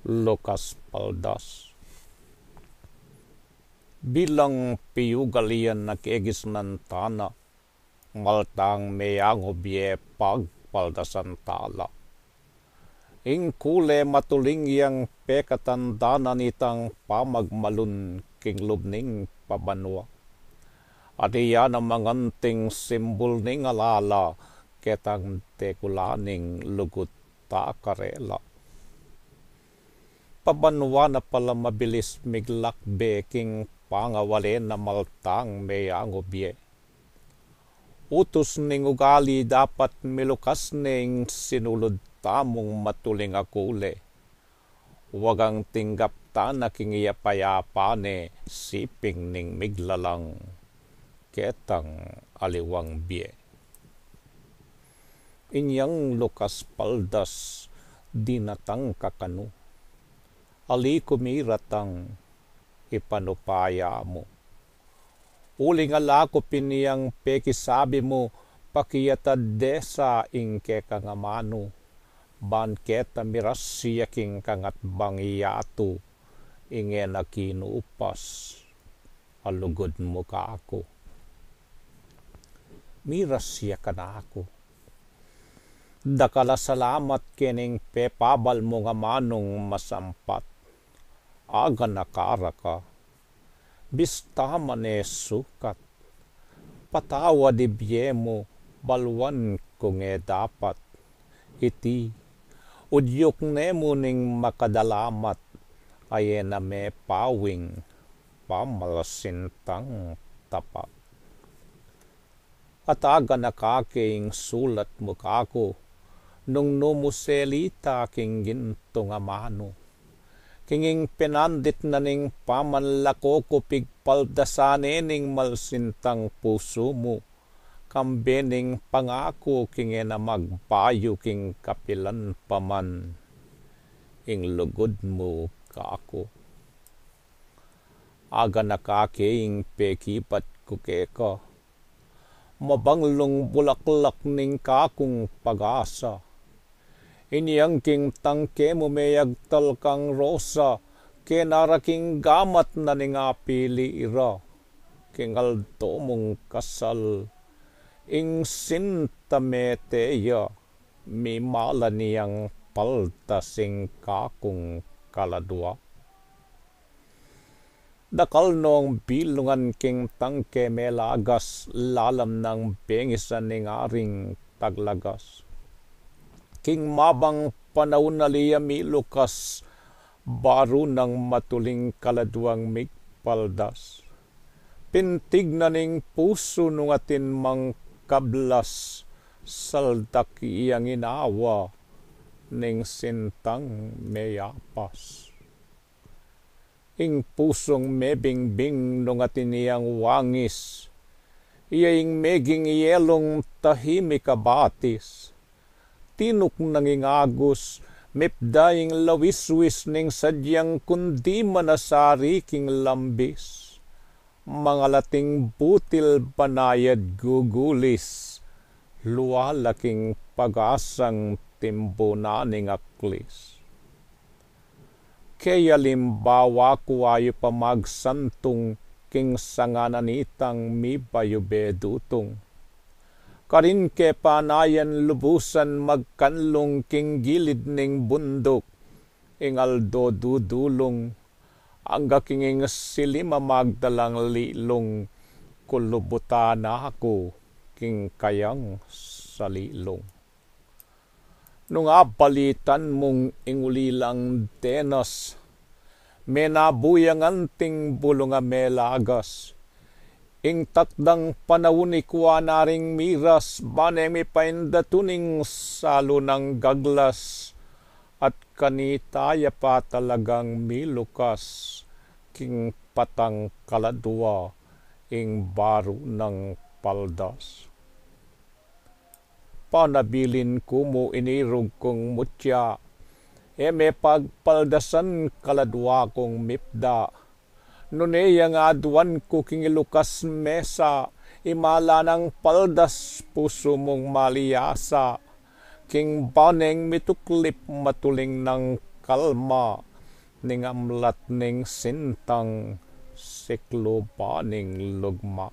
Lucas Paldas. Bilang piyugalian na kiegis ng tana, maltang mayang obye pagpaldasan tala. Ing kule matuling yang pekatandana nitang pamagmalun king lubning pabanwa. At iyan ang manganting simbol ning alala ketang tekulaning lugut ta karela. Pabanwa na pala mabilis miglakbe king pangawalin na maltang mayang obye. Utos ning ugali dapat milukas ning sinulod tamong matuling akule. Wagang tinggap ta na kingiyapayapane siping ning miglalang ketang aliwang biye. Inyang Lucas Paldas dinatang kakanu. Ali kumiratang ipanupaya mo. Uling alako piniyang pekisabi mo pakiyatad desa ingke kangamano. Banketa mirasya king kangat bangiyatu inge na kinupas. Alugod mo ka ako. Mirasya ka na ako. Dakala salamat kining pepabal mo nga manong masampat. Aga nakara ka. Bista mane sukat. Patawa di biye mo balwan kung dapat. Iti udyok nemo ning makadalamat ay na me pawing pamalasintang tapat. At aga nakaking sulat mo kako nung numuselita king ginto nga mano. Kinging pinandit na ning pamanlako ko pigpaldasane ning malsintang puso mo. Kambening pangako kinge na magpayo king kapilan paman. Ing lugod mo kako. Aga nakaking pekipat kukeka. Mabanglong bulaklak ning kakong pag-asa. Iniyang king tangke mo mayagtal kang rosa, kenaraking gamat na ning apili ira, king alto mong kasal, ing sintameteya, mimala niyang paltasing kakong kaladwa. Dakal noong bilungan king tangke melagas, lalam ng bengisan ning aring taglagas. King mabang panahon na liya mi Lucas, baro ng matuling kaladwang migpaldas. Pintig na ning puso nung atin mang kablas, saldak iyang inawa, ning sintang mayapas. Ing pusong mebingbing nung atin iyang wangis, iyaing meging yelong tahimik abatis. Tinuk nanging agos, mipdaing lawiswis ning sadyang kundi manasari king lambis. Mga lating butil banayad gugulis, luwalaking pag-asang timbunaning aklis. Kaya limbawa ko ayo pa magsantong king sangananitang mi bayubedutong. Karin ke panayan lubusan magkanlong king gilid ning bundok, ingaldo dudulong, angga kinging silima magdalang lilong, kulubutan ako king kayang salilong. Nung apalitan mong ingulilang tenas, menabuyang anting bulunga melagas, ing takdang panawuni kuwa naring miras, baneng mi paindatuning salo ng gaglas, at kanitaya pa talagang milukas, king patang kaladwa, ing baro ng paldas. Panabilin ko mo inirog kong mutya, may pagpaldasan kaladwa kong mipda, nuneyang aduan ko king Lucas mesa, imala ng paldas puso mong maliyasa, king baneng mituklip matuling ng kalma, ning amlat ning sintang siklo paning lugma.